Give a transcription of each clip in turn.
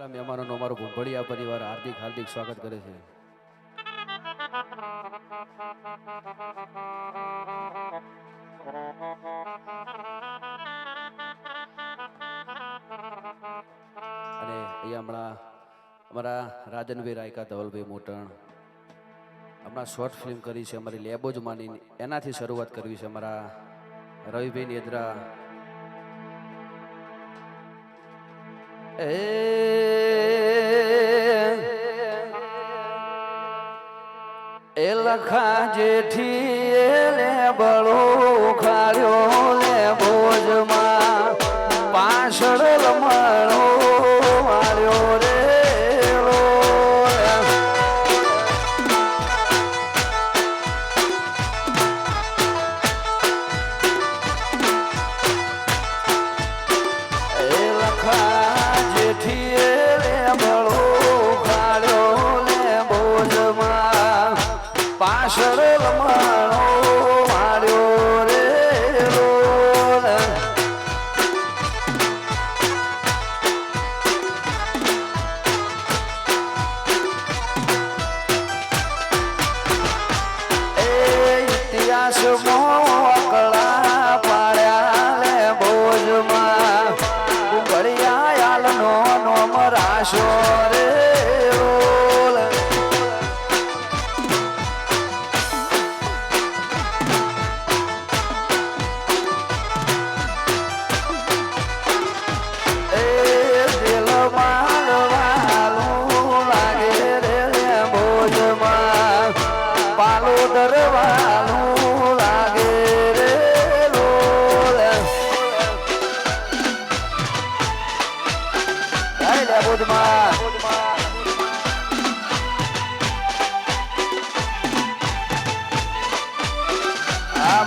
મહેમાનોનું અમારું ભૂંભળિયા પરિવાર હાર્દિક હાર્દિક સ્વાગત કરે છે. અને અહીંયા હમણાં અમારા રાજનભાઈ રાયકા ધવલભાઈ મોટણ હમણાં શોર્ટ ફિલ્મ કરી છે અમારી લેબોજ માની, એનાથી શરૂઆત કરવી છે. અમારા રવિભાઈ નેદ્રા એ લખા જેઠી લે બળો ખાડ્યો લે ભોજમાં પાછળ લમણો માર્યો રે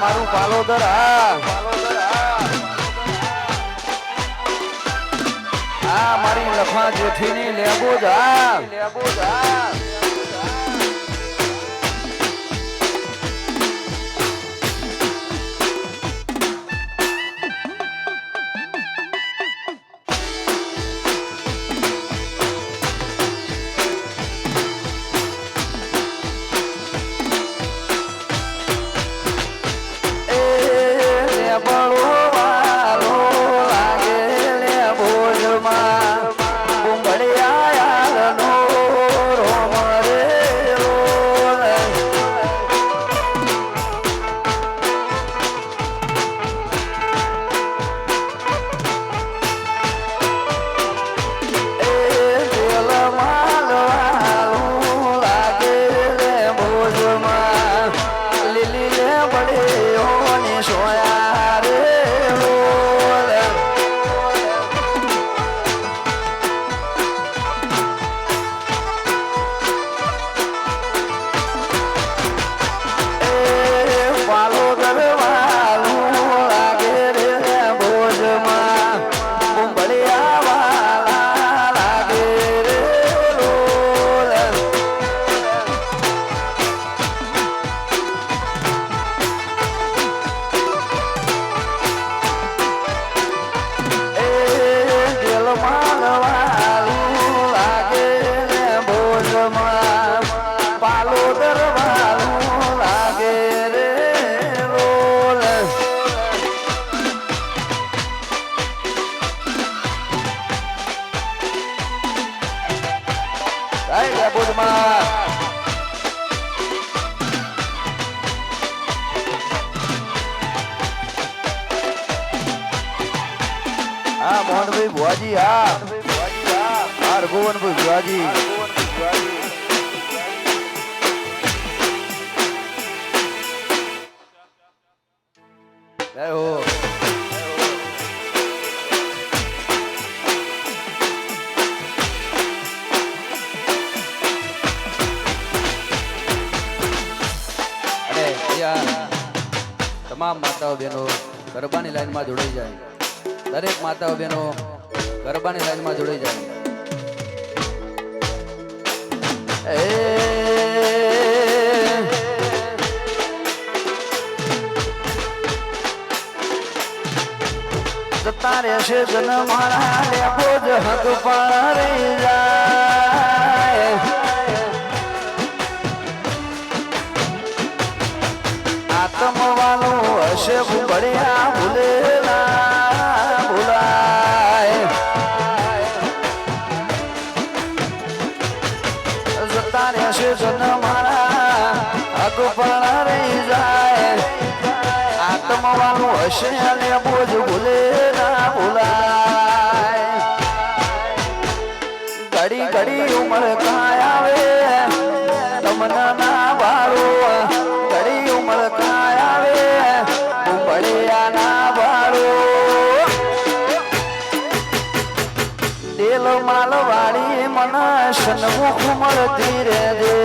મારું પાલોદર મારી લખા જેઠીની લેબોજ મોહનભાઈ ભુવાજી રઘુવનભાઈ ભુવાજી તમામ માતાઓ બહેનો ગરબાની લાઈનમાં જોડાઈ જાય. દરેક માતાઓ બહેનો ગરબાની લાઈનમાં જોડાઈ જાય. જતા રહેશે જન મારા લેબોજ હક પાર રહી જાય. ના રહેશે જન મારા હક પણ રહી જાય આત્મવાળું હશે અને બોજ ભૂલે ના ભૂલાય ઘડી ઘડી ઉમર કાય આવે તમને ના ભાડો ઘડી ઉમર કાય આવે ઉમળ્યા ના ભાડો દેલ માલ વાળી મન સન્મુખ મળતી રહેજે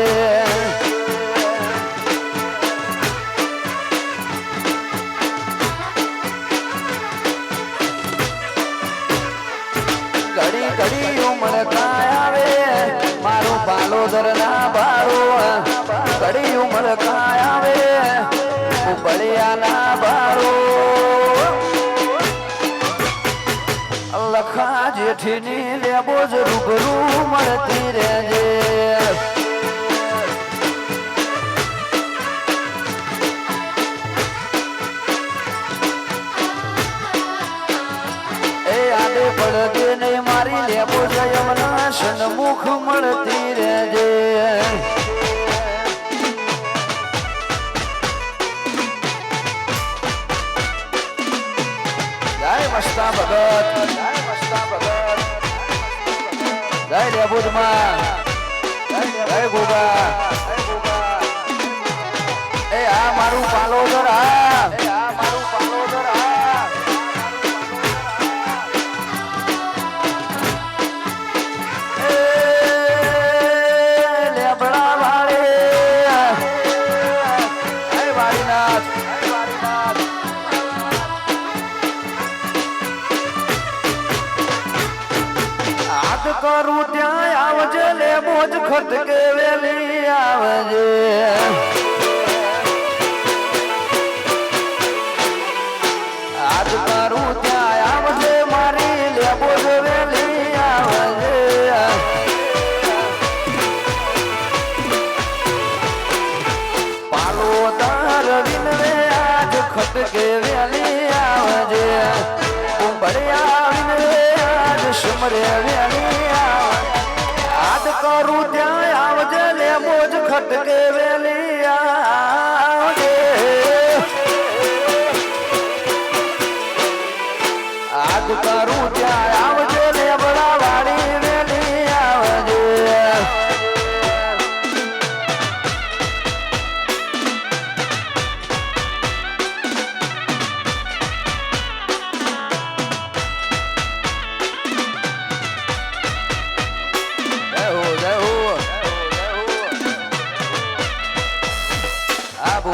ઘડી ઘડી ઉમર કાય આવે મારું પાલોદર ના ભાડો ઘડી ઉમર કાય આવે ઉબળ્યા ના ભાડો લખા જેઠીની લેબો જ રૂબરૂ મળતી રહેજે પડદે નહીં મારી લેબો જયમના સન્મુખ મળતી રહેજે જય મસ્તા ભગત જય લેબુદમાં જય ગોગા એ આ મારું પાલોદર મારું પાલોદર કરું ત્યાં આવજે લેબો જ ખત કે વેલી આવજે આજ કરું ત્યાં આવજે મારી લેબો જ વેલી આવજે પાલો તાર વિનવે આજ ખત કે વેલી આવજે ઉંબળ્યા વિનવે આજ સમરે વેલી કરું ત્યાં આવજે લેબો જ ખટકે વેલી આવજે આજ કરું ત્યાં આવજે લેબડા વાળી વેલી આવજે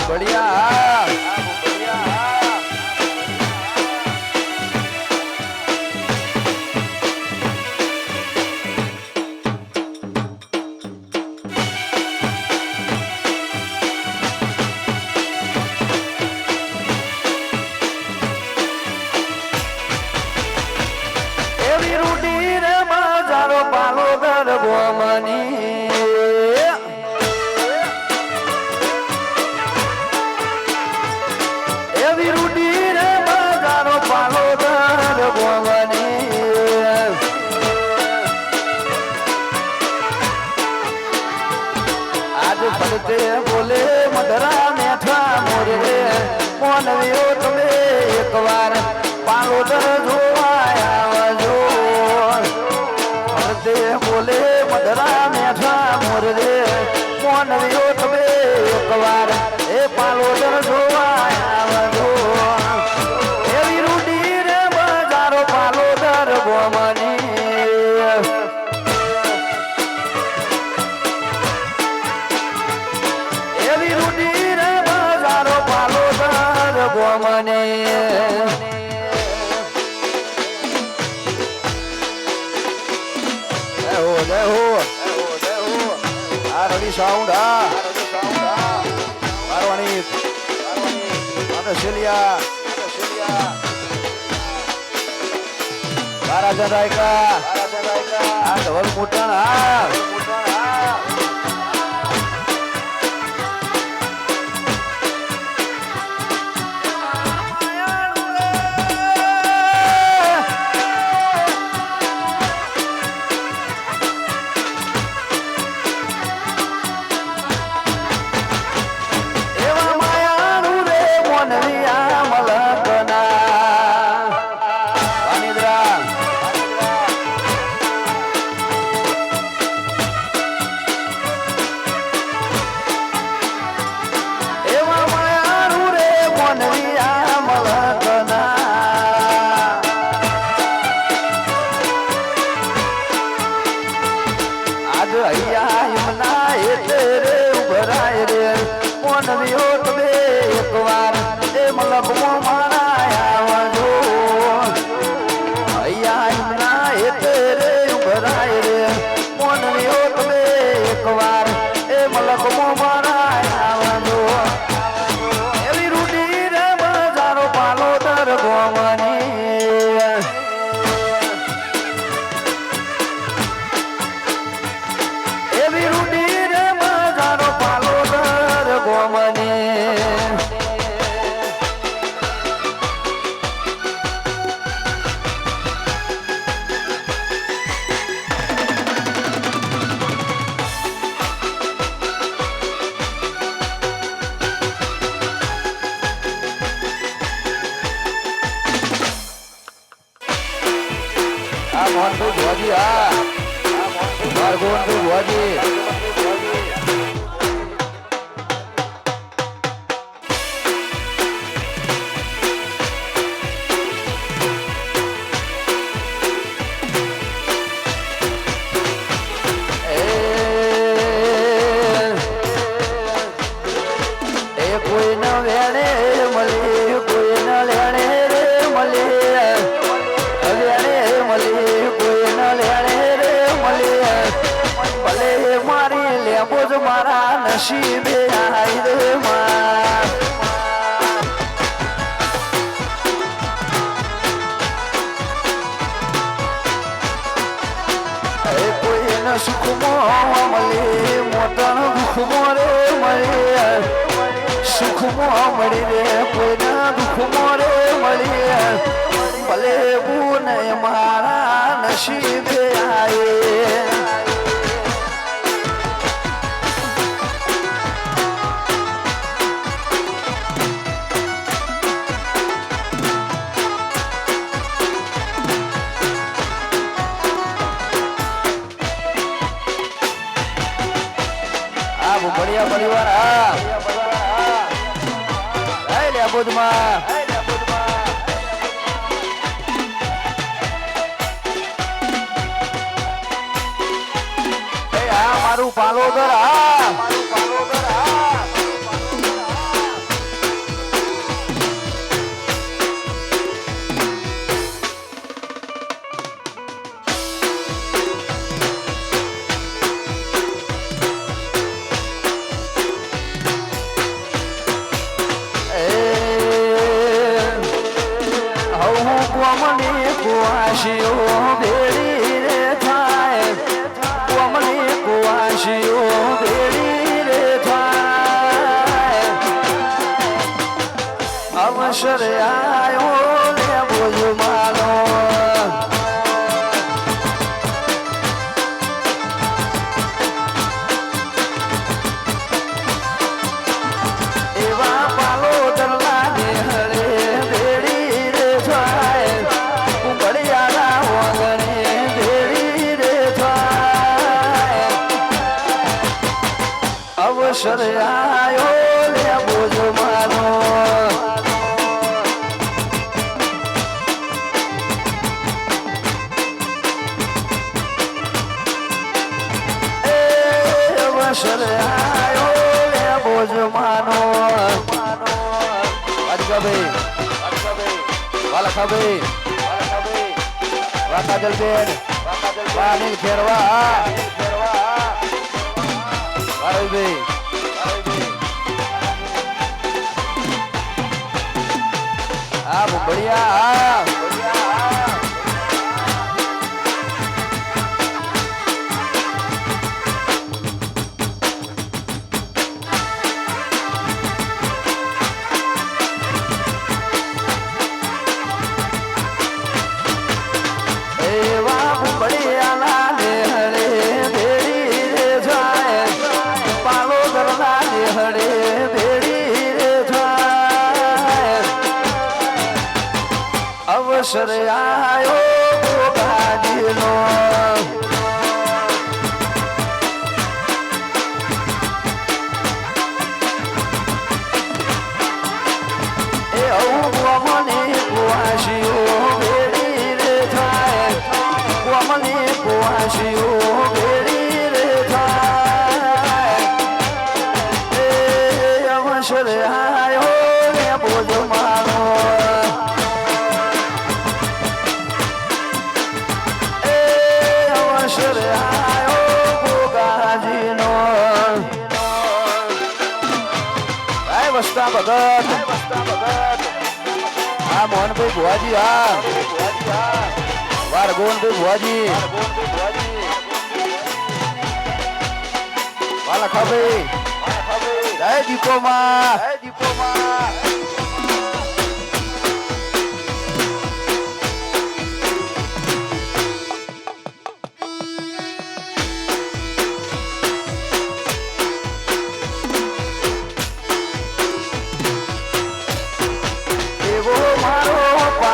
बढ़िया एवी रूटी रे बाजारो पालो दर गोमनी ભરતે બોલે મધરા મેઠા મોરે મોનવ્યો તમે એકવાર પાલોદર જોવા આવજો ભરતે બોલે મધરા મેઠા મોરે મોનવ્યો તમે એકવાર એ પાલોદર જોવા આવજો એવી રૂડી રે બજારો પાલોદર ગોમની મને જય હો આ રવિ સાઉન્ડ મારવાની શેલિયા રાજા રાયકા આ ઢોલ મોટણ અહીંયા યમુના એ તેરે ઉભરાય રે કોણ વિયો તમે એકવાર એ મલકમાં મારા આવજો અહીંયા યમુના એ તેરે ઉભરાય રે કોણ વિયો તમે એકવાર એ મલકમાં મારા આવજો એવી રૂડી રે બજારો પાલો દર ગોમની એવી રૂડી રે બજારો પાલો દર ગોમની મોહનભાઈ ભુવાજી મોહનભાઈ ભુવાજી કોઈ ન વેણે મળી કોઈ ન લેણે રે મળી ભલે મારી લેબો જ મારા નસીબે આઈ રે માં કોઈને સુખમાં મળે મોટણ દુઃખમાં રે મળે સુખમાં મળી રે કોઈને દુઃખમાં રે મળે ભલે ગુણ મારા નસીબે આયે બઢિયા પરિવાર હા લેબોદમાં મારું પાલોદર કોમની કુવાશીઓ ભેળી રે થાય કોમની કુવાશીઓ ભેળી રે થાય અવસર આયો લેવો જ માનો એવા પાલો દરલા ને હરે ભેળી રે થાય બળિયાના વગણે ભેળી રે થાય અવસર આયો લેવો જ માનો અવસર આયો લેવો જ માનો અજગાભાઈ વાલખાભાઈ કાજલબેન અનિલ ખેરવા ભાઈ હા બઢિયા અવસર આયો ગાડીનો એ મને કુવાશીઓ ભેળી રે થાય મને કુવાશીઓ ભેળી રે થાય હા મોહનભાઈ ભુવાજી હા વાર ગોવનભાઈ ભુવાજી વાલા ખાભાઈ જય દીપોમાં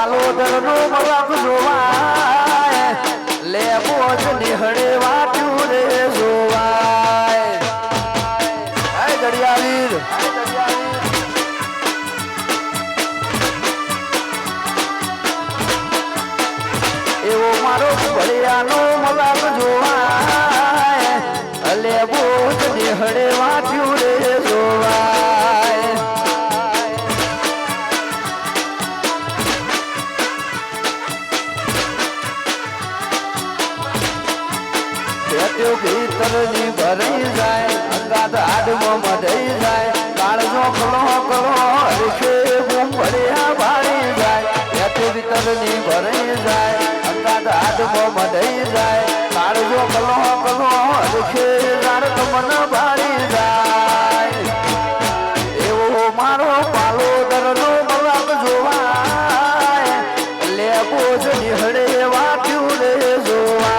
પાલોદરનો મલક જોવાય લેબો જ નિહળે વાટ્યું રે જોવાય હાય ગડિયાવીર એવો મારો ભળિયાનો મલક જોવાય લેબો જ નિહળે વાટ્યું રે જોવાય ભીતરની ભરાઈ જાય અંગાત હાડમાં મઢાઈ જાય કાળજો કલો કલો હરખે ભૂંભળિયા ભાળી જાય ભીતરની ભરાઈ જાય અંગાત હાડમાં મઢાઈ જાય કાળજો કલો કલો હરખે જાણક મન ભાળી જાય એવો મારો પાલોદરનો મલક જોવાય લેબો જ નિહળે વાટ્યું રે જોવાય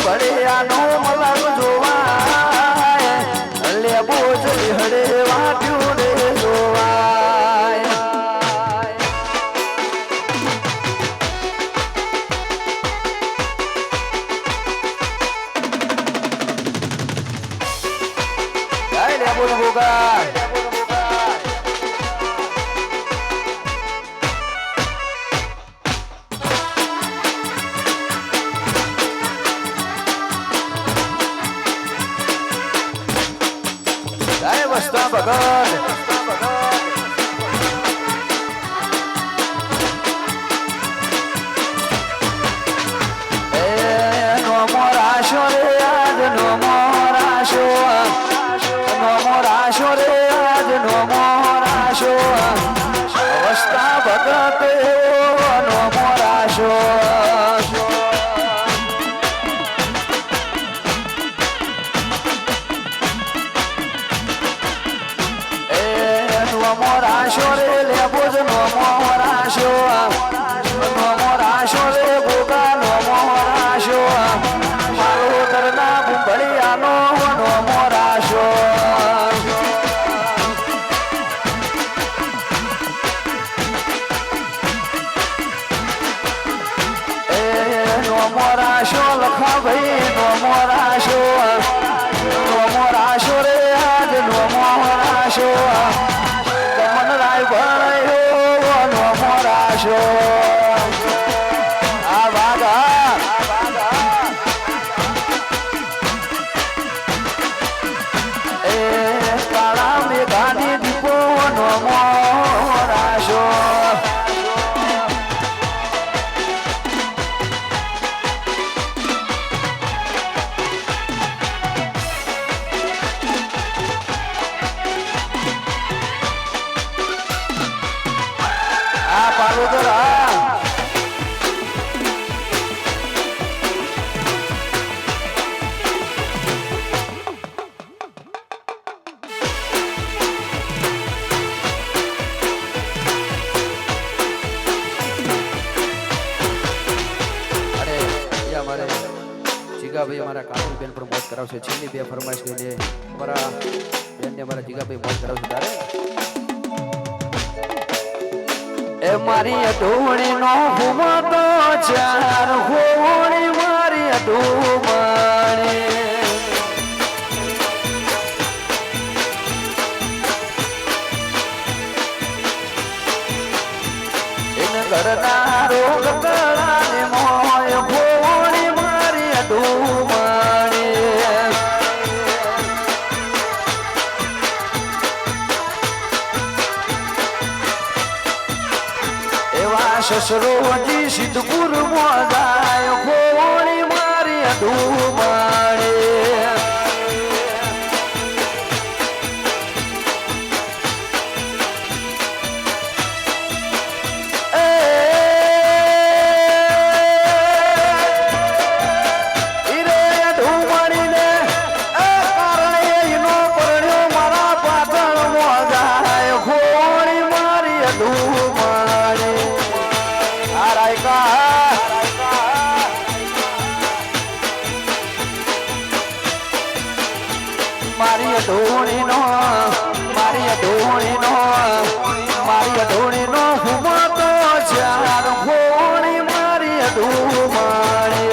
ભળિયાનો મલક જોવાય લેબો જ નિહળે વાટ્યું રે જોવાય જય લેબો ભોગા વસ્તા ભગત નોમો રાશો રે આજ નોમો રાશો રે આજ નોમો રાશો વસ્તા ભગત નોમો રાશો રાશો રે લેબો જ નોમો રાશો રે ગોગા નોમો રાશો પાલોદરના ભૂંભળિયાનો નોમો રાશો નોમો રાશો લખા ભાઈ નોમો રાશો રે આજ નોમો રાશો નોમો રાશો આ વાગા એ કાળા મેઘાની દીપો નોમો રાશો પાલોદરા જીગાભાઈ અમારા કાજલ બેન પણ મોજ કરાવશે છેલ્લી બે ફરમાઈશ લઈને અમારા બેનને અમારા જીગાભાઈ મોજ કરાવશે તારે એ મારી અઢોણી નો ઘુમતો ચાર હોણી મારી અઢોમણી એને ઘરના રોગ કળાને મોય હોણી મારી અઢોમણી સસરો વજી સિદ્ધપુર મોજાય ગોળી મારી ધૂમાડે મારી ધોણી નો હુમતો ચાર ઘોણી મારી ધૂમાડે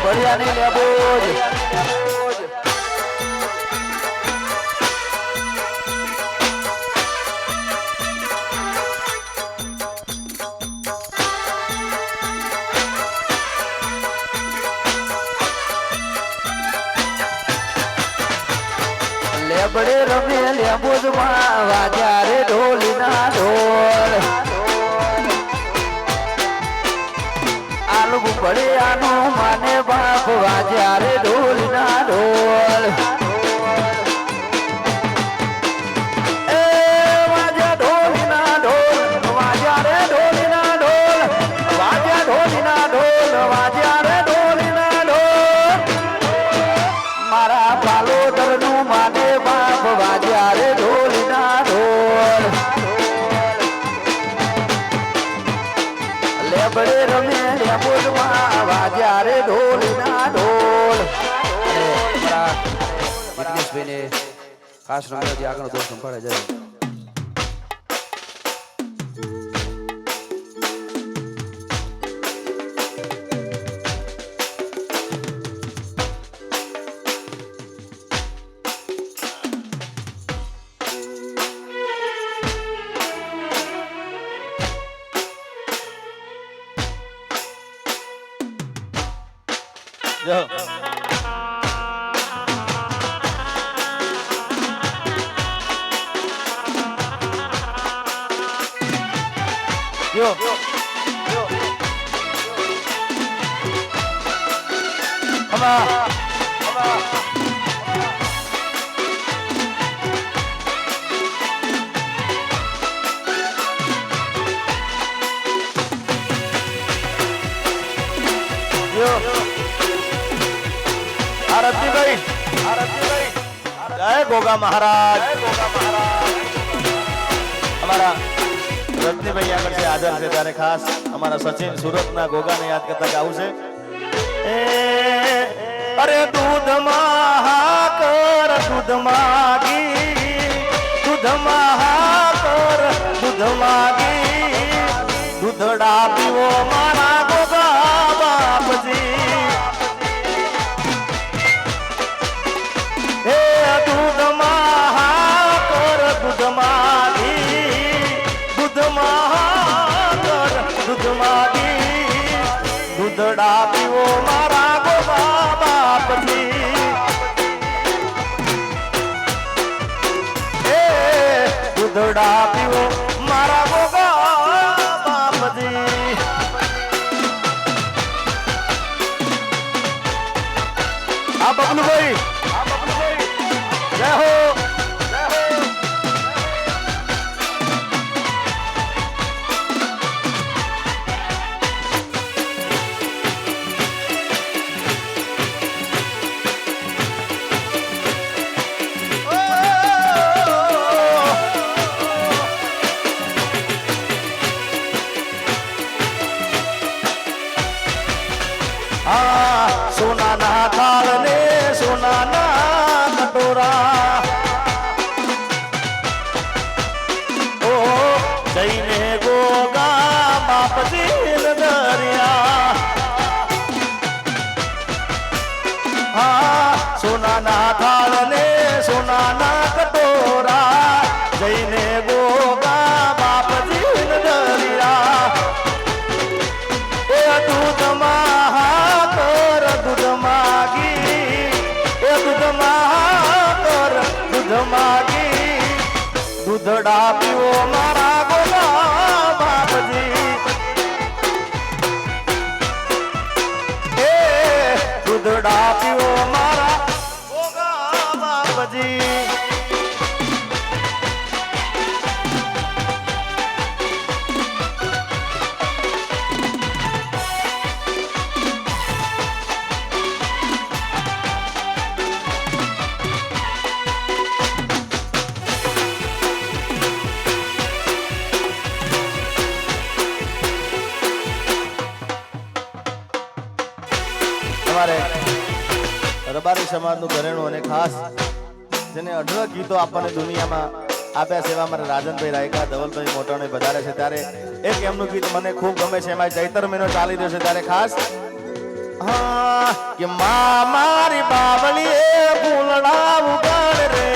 बढ़िया नहीं ले बोझ लेबड़े रमे ले बोझ वाजा रे ढोली ना ढोल આલું પડે આનો માને બાપ વાજ્યારે ઢોલ ના ઢોલ એ વાજ્યા ઢોલ ના ઢોલ વાજ્યારે ઢોલ ના ઢોલ વાજ્યા ઢોલ ના ઢોલ વાજ્યારે ઢોલ ના ઢોલ મારા બાલોદર નું માને બાપ વાજ્યારે ઢોલ ના ઢોલ લેબડે રમે વાજ્યારે ઢોલ ના ઢોલ વિઘ્નેશભાઈને ખાસ રમ્યાથી આગળનો દોર સંભાળે જાય Yo. Come on. Yo. आरती भाई जय गोगा महाराज हमारा रत्नी भाई આગળ છે હાજર છે ત્યારે ખાસ અમારા સચિન સુરતના ગોગાને યાદ કરતા ગાવું છે અરે દૂધ મહાકર દૂધ માગી દૂધ મહાકર દૂધ માગી દૂધડા પીવો મારા ગોગા બાપજી હે દૂધ મહાકર દૂધ માગી દૂધ મહાકર દૂધ માગી દૂધડા પીવો મારા ગોગા બાપજી હે દૂધડા પીવો મારા ગોગા બાપજી આ બબલુભાઈ જય હો સોનાના થાળ ને સોનાના કટોરા ઓ જઈને ગોગા બાપજી દરિયા હા સોનાના થાળ ને દૂધડા પીવો મારા ગોગા બાપજી. રબારી સમાજનું ઘરેણું અને ખાસ જેને અઢળક ગીતો આપણને દુનિયામાં આપ્યા છે એવા અમારા રાજનભાઈ રાયકા ધવલભાઈ મોટાણે વધારે છે ત્યારે એક એમનું ગીત મને ખૂબ ગમે છે. એમાં ચૈત્ર મહિનો ચાલી રહ્યો છે ત્યારે ખાસ કે મા મારી બાવળીએ ફૂલડા ઉગાડ રે,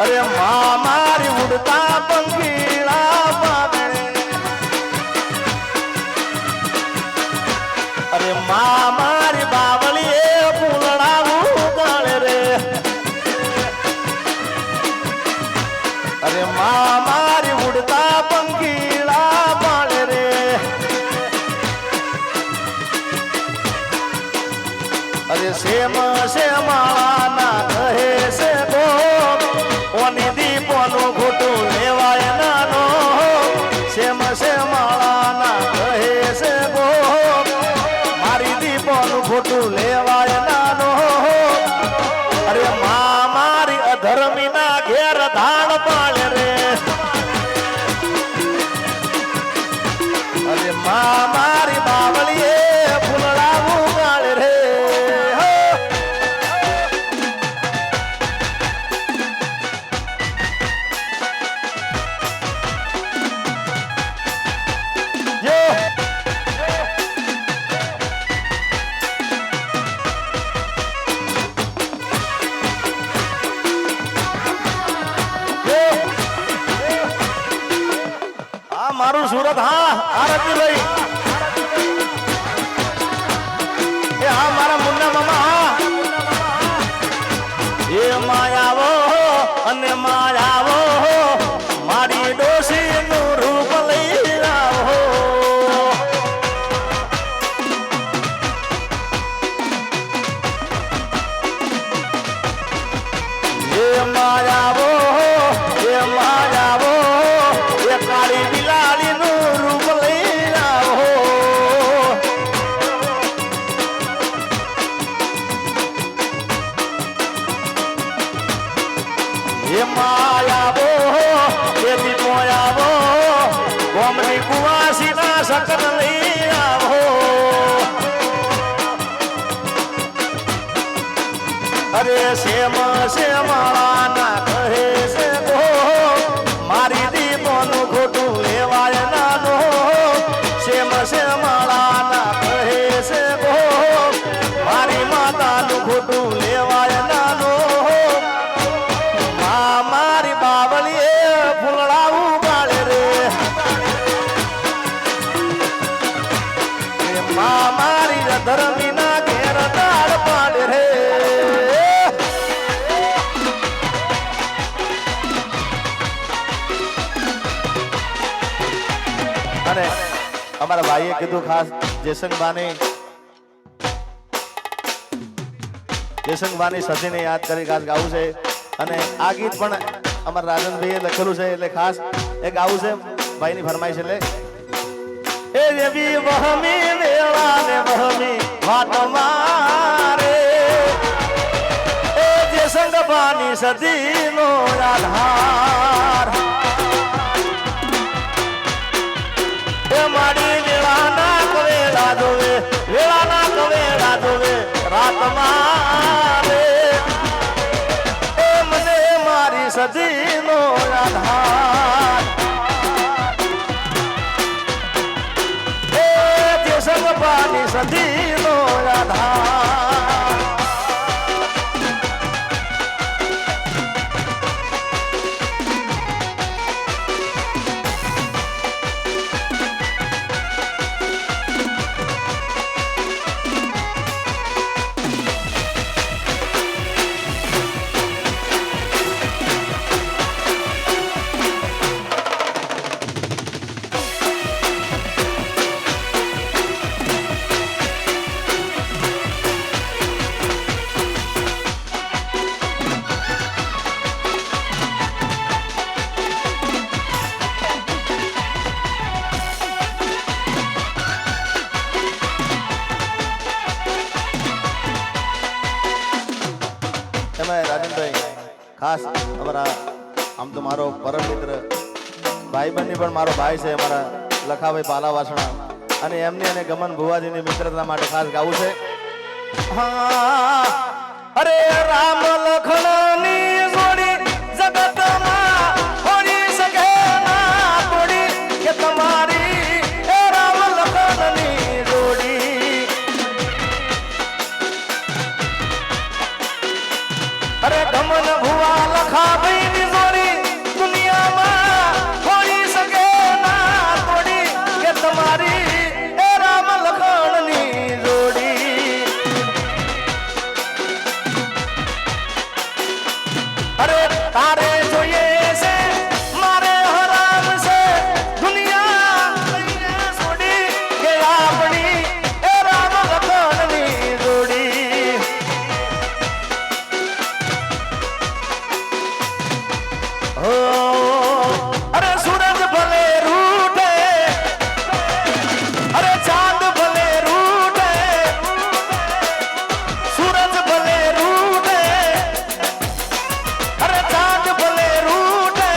અરે મા મારી ઉડતા પંખીડા પાવે, અરે મા મારી બાવળીએ ફૂલડા ઉગાડ રે, અરે મા મારી ઉડતા પંખીડા પાડે રે. અરે શેમ શેમાળા ના કહે છે ગો, ઓની દીપોનું ખોટું લેવાય નાનો. શેમ શેમાળા ના કહે છે ગો, મારી દીપોનું ખોટું લેવાય નાનો. અરે મા મારી અધર્મી ના ઘેર ધાડ પાડે રે, અરે મા મારી બાવળીએ ફૂલડા ઉગાડ રે. મારું સુરત, હા આરતીભાઈ, એ હા મારા મુન્ના મામા, એ માયાવો અને માયાવો મારી ડોશી નું રૂપ લઈ આવો. એ માયાવો, એ માયાવો, એ કાળી બિલાડી નું રૂપ લઈ આવો. એ માયાવો, એ દીપો આવો, ગોમની કુવાસી ના શકન લઈ આવો. અરે શેમ શેમાળા ના કહે છે ગો, મારી દીપોનું ખોટું લેવાય નાનો. શેમ શેમાળા ના કહે છે ગો, મારી માતાનું ખોટું લેવાય નાનો. મા મારી બાવળીએ ફૂલડા ઉગાડે રે, મા મારી ધર્મી ના ઘેર દાળ પાડે રે. અને અમારા ભાઈએ કીધું ખાસ જયસંગભાની સતીને યાદ કરી ખાસ ગાવું છે. અને આ ગીત પણ અમારા રાજનભાઈએ લખેલું છે એટલે ખાસ એ ગાવું છે. ભાઈની ફરમાઈશ એટલે એ દેવી વહમી વેળા ને વહમી વાત મારે, એ જયસંગભાની સતીનો આધાર. મારી વેળાના કવેડા જોવે, વેળાના કવેડા જોવે રાત મારે, એ મને મારી સતીનો આધાર. એ જયસંગભાની સતીનો આધાર. ખાસ અમારા આમ તો મારો પરમ મિત્ર ભાઈબંધી પણ મારો ભાઈ છે અમારા લખાભાઈ પાલાવાસણા અને એમની અને ગમન ભુવાજીની મિત્રતા માટે ખાસ ગાવું છે. હા અરે રામ લખણની જોડી જગતમાં હોઈ શકે ના તોડી કે તમારી એ રામ લખણની જોડી. અરે ગમન ભુવા લખાભાઈની જોડી દુનિયામાં હોઈ શકે ના તોડી કે તમારી એ રામ લખણની જોડી. અરે તારે જોઈએ છે મારે હરામ છે દુનિયા લઈને છોડી કે આપણી એ રામ લખણની જોડી. હો અરે સૂરજ ભલે રૂઠે અરે ચાંદ ભલે રૂઠે સૂરજ ભલે રૂઠે અરે ચાંદ ભલે રૂઠે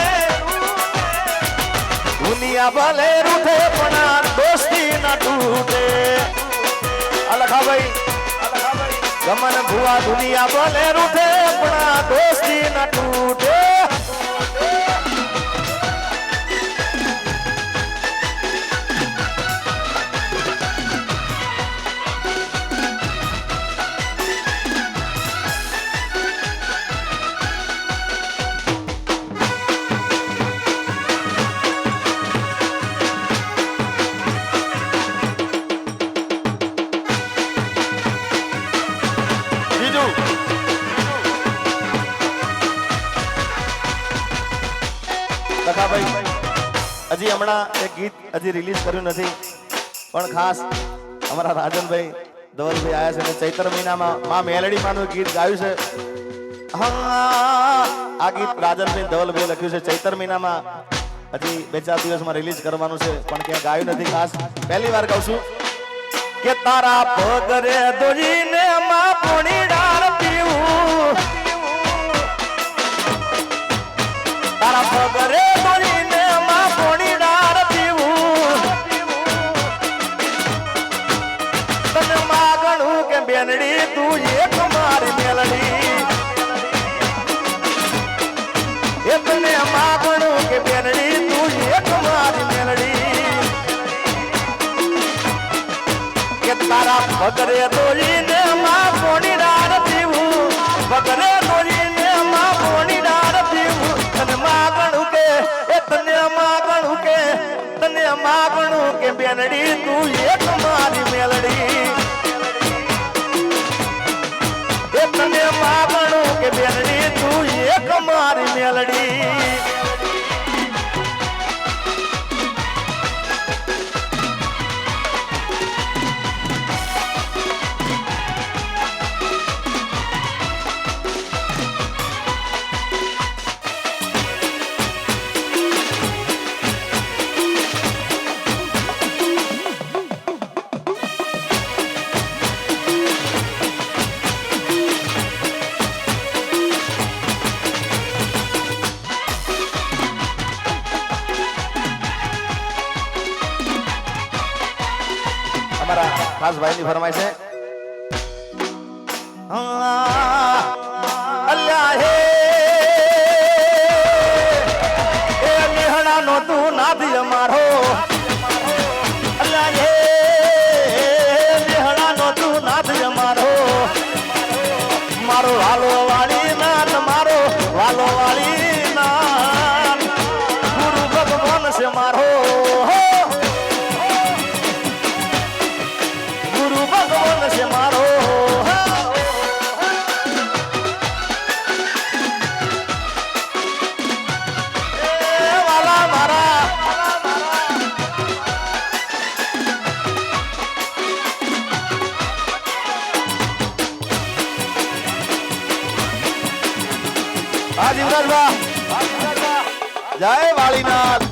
દુનિયા ભલે રૂઠે પણ આ દોસ્તી ના તૂટે. અલખાભાઈ ગમન ભુવા દુનિયા ભલે રૂઠે પણ આ દોસ્તી ના તૂટે. બીજું લખાભાઈ હજી હમણાં એક ગીત હજી રિલીઝ કર્યું નથી પણ ખાસ અમારા રાજનભાઈ ધવલભાઈ આવ્યા છે અને ચૈત્ર મહિનામાં માં મેલડી માનું ગીત ગાયું છે. હા આ ગીત રાજનભાઈ ધવલભાઈ લખ્યું છે. ચૈત્ર મહિનામાં હજી 2-4 દિવસમાં રિલીઝ કરવાનું છે પણ ક્યાં ગાયું નથી. ખાસ પહેલી વાર ગાઉં છું કે તારા પગરે દોરીને માં પોણી ડાળ પીવું તારા પગરે દોરીને માં પોણી ડાળ પીવું તને માગણું કે બેનડી તું એક મારી મેલડી એ તને માગણું કે બેનડી તું એક મારી મેલડી કે તારા પગરે દોરીને માં પોણી ડાળ પીવું પગરે દોરીને માં પોણી ડાળ પીવું તને માગણું કે એ તને માગણું કે બેનડી તું એક મારી મેલડી એ તને માગણું કે બેનડી તું એક મારી મેલડી. અમારા ખાસ ભાઈની ફરમાઈ છે. અલ્યા હે એ નિહણાનો તું નાથી અમારો અલ્યા હે નિહણાનો તું નાથી અમારો મારો વાલો વાળી નાથ મારો વાલો વાળી નાથ ગુરુ ભગવાન છે મારો ગુરુ ભગવાન છે મારો. વાલા મારા હા જીવરાજબા જય વાળીનાથ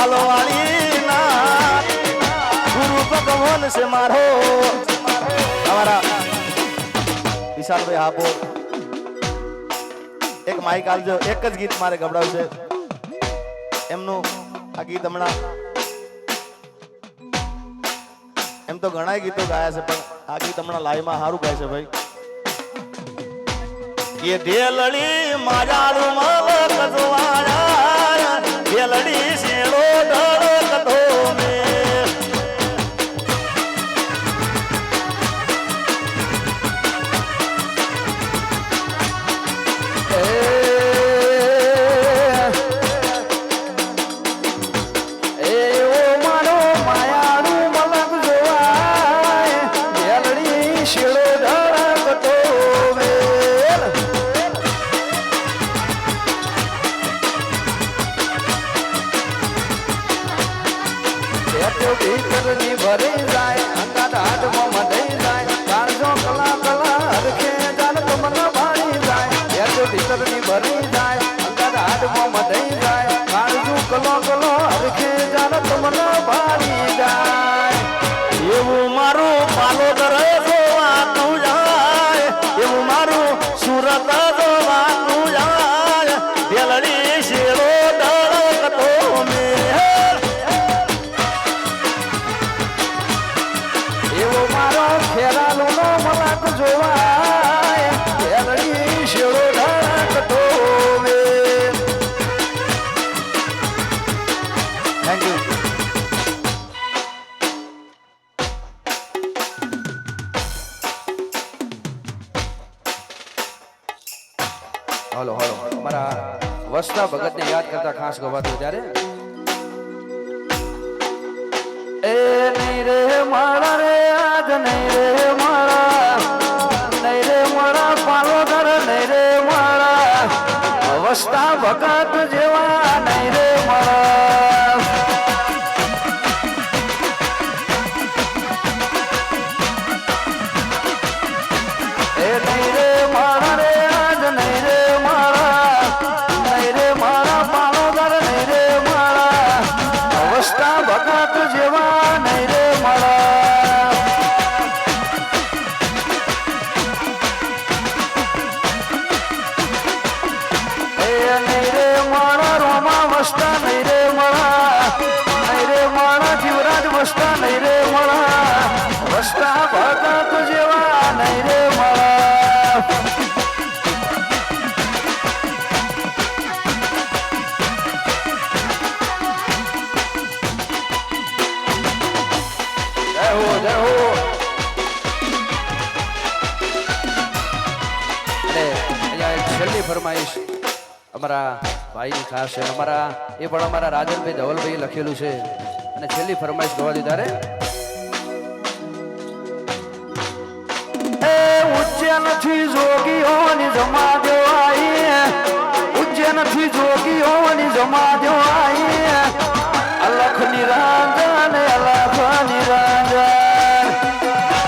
પાલો વાળી ના ગુરુ ભગવાન છે મારો અમારા વિશાલભાઈ આપો એક માઇક આલજો એક જ ગીત મારે ગવડાવશે એમનું આ ગીત હમણાં એમ તો ઘણા ગીતો ગાયા છે પણ આ ગીત હમણાં લાઈવમાં સારું ગાય છે ભાઈ ये ढेलड़ी माजारू मलक जोवाया ढेलड़ी सेड़ो ढड़कतो में ભરી જાય અંગા હાથમાં મઢઈ જાય કાળજો કલા કલા હરખે જાન તમને ભાળી જાય યાદ ભીતરની ભરી જાય અંગા હાથમાં મઢઈ જાય કાળજો કલો કલો હરખે જાન તમને ભાળી જાય એવું મારું પાલોદર જોવાતું જાય એવું મારું સુરત જોવાતું જાય ઢેલડી શેરો ઢળકતો મેં ખેરાલુ નો મલાક જોવાય ખેરડી શેરો ઢળકતો વે થેન્ક યુ હાલો હાલો અમારા વસ્તા ભગતને યાદ કરતા ખાસ ગવાતું ત્યારે એ નહીં રે મારા રે આજ નહીં રે મારા નહીં રે મારા પાલોદર નહીં રે મારા અવસ્થા ભગત જેવા નહીં રે મારા એ નહીં રે મારા રે આજ નહીં રે મારા નહીં રે મારા પાલોદર નહીં રે મારા અવસ્થા ભગત જેવા નહીં રે મારા એ નહીં રે મારા રોમા વસ્તા નહીં રે મારા નહીં રે મારા જીવરાજ વસ્તા નહીં રે મારા વસ્તા ભગત જેવા નહીં રે મારા જય હો જય હો અને અહીંયા એક છેલ્લી ફરમાઈશ અમારા ભાઈની ખાસ છે અમારા એ પણ અમારા રાજનભાઈ ધવલભાઈ લખેલું છે અને છેલ્લી ફરમાઈશ ગવા દીધા રે એ ઉજ્જૈનથી જોગીઓની જમા દેવાઈ ઉજ્જૈનથી જોગીઓની જમા દેવાઈ અલખ નિરંજન અલખ નિરંજન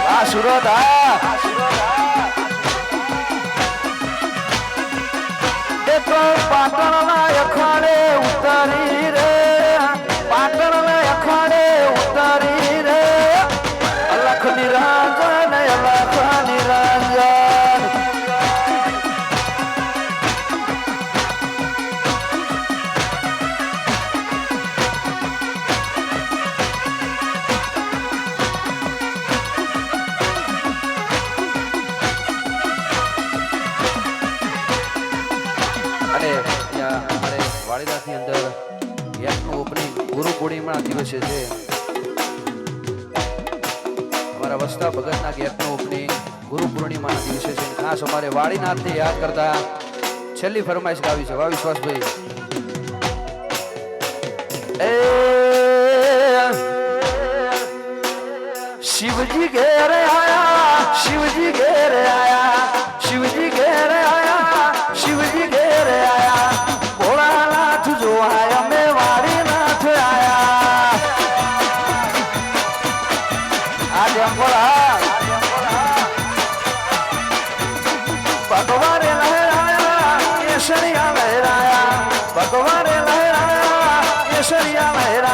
આ સુરત એક પાટણના અખાડે ઉતારી રે પાટણના અખાડે ઉતારી રે અલખ નિરંજન અલખ નિરંજન વાડીદાસની અંદર ગેટનું ઓપનિંગ ગુરુ પૂર્ણિમા દિવસે છે અમારા વસ્તા ભગતના ગેટનું ઓપનિંગ ગુરુ પૂર્ણિમાના દિવસે છે ખાસ અમારે વાડીનાથને યાદ કરતા છેલ્લી ફરમાઈશ ગાવી છે વા વિશ્વાસભાઈ એ શિવજી ઘેર આયા શિવજી ઘેર આયા શિવજી ઘેર આયા શિવજી ઘેર આયા ભોળાનાથ જોવાય અમે વાડીનાથ આયા આજે ભોળા ભગવાને લહેરાયા કેસરિયા લહેરાયા ભગવાને લહેરાયા કેસરિયા લહેરાયા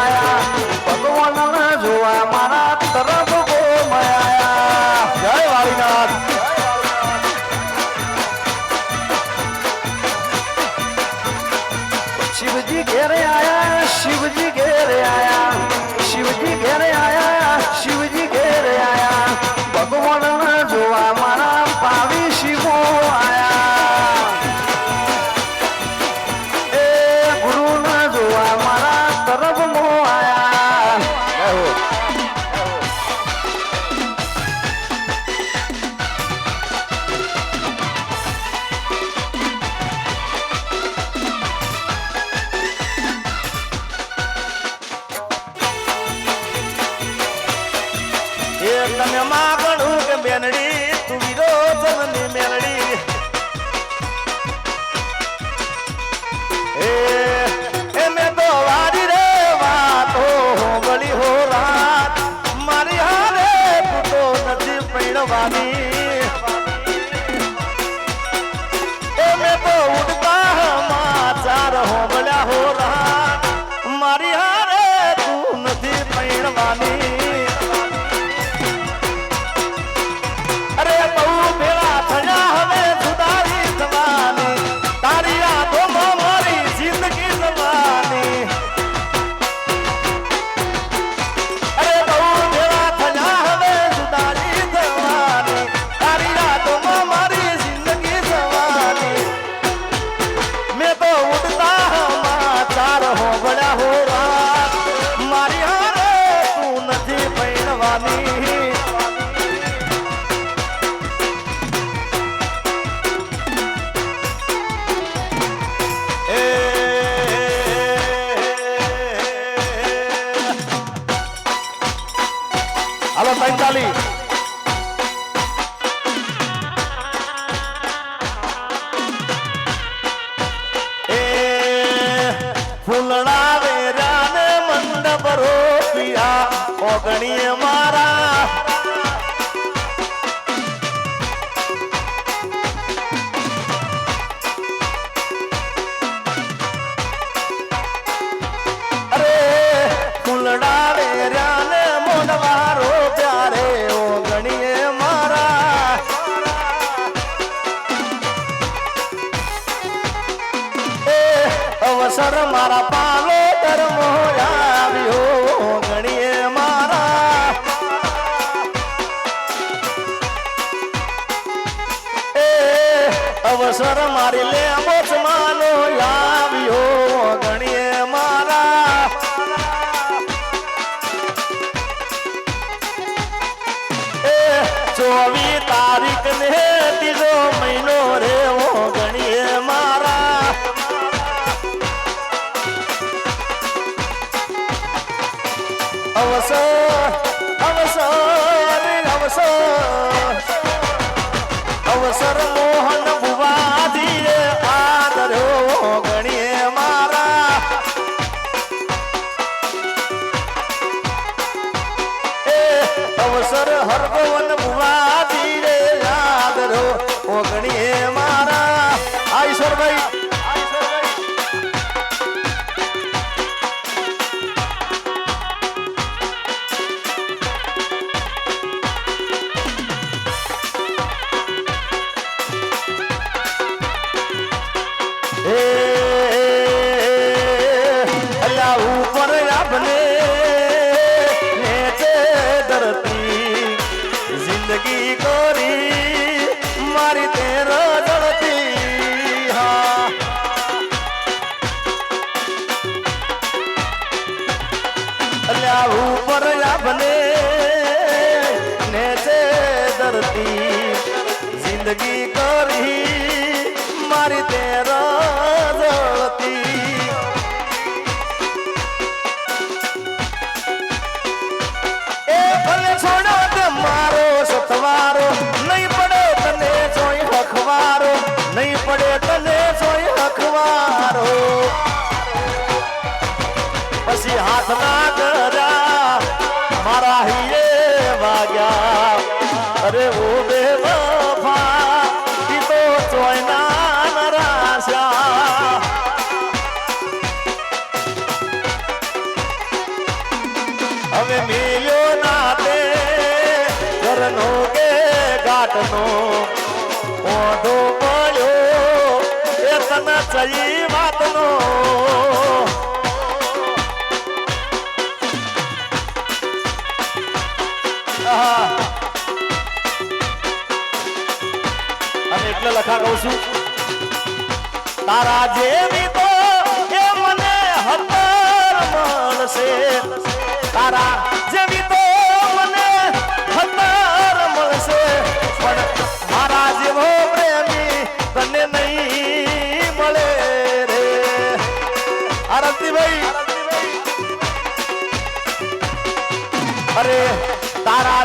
અવસર મારા પાલો ધર્મો આવ્યો ગણીએ મારા એ અવસર મારી લે મોચમાનો આવ્યો ગણીએ મારા એ 24 તારીખ ને ત્રીજો મહિનો રેવો ગણીએ મારા અવસર અવસર અવસર અવસર મોહન ભુવાજીએ આદર્યો ગણીએ મારા એ અવસર હરગોવન ભુવાજીએ આદર્યો ગણીએ મારા આ ઈશ્વરભાઈ અલ્લાહ ઉપર આપને નેચે ધરતી જિંદગી કરી મારી તેર જળતી હા અલ્લાહ ઉપર આપને નેચે ધરતી જિંદગી કરી મારી તેર જળતી એ ભલે છોડો તે મારો સથવારો નહીં પડે તને જોઈ હખવારો નહીં પડે તને જોઈ હખવારો પછી હાથ ના કર્યા મારા હીરે વાગ્યા અરે ઓ બે વફા ઈ તો ચોયના નરાશા હવે મિલ્યો નાતે ઘરનો કે ઘાટનો ઓઢો પડ્યો એ તને ચઈ વાતનો અને એટલે લખા કહું છું તારા જેવી તો એ મને હતર મળશે તારા જેવી તો મને હતર મળશે પણ મારા જેવો પ્રેમી તને નહીં મળે રે આરતીભાઈ અરે તારા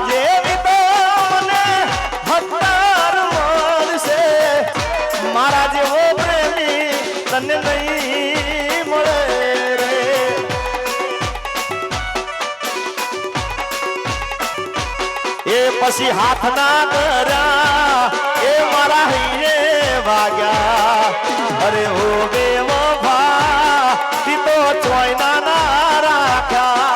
જેવી તો મને હતર મળશે મારા જેવો પ્રેમી તને નહીં મળે રે એ પછી હાથ ના કર્યા એ મારા હૈયે વાગ્યા અરે હો બે વફા તી તો ચોયના ના રાખ્યા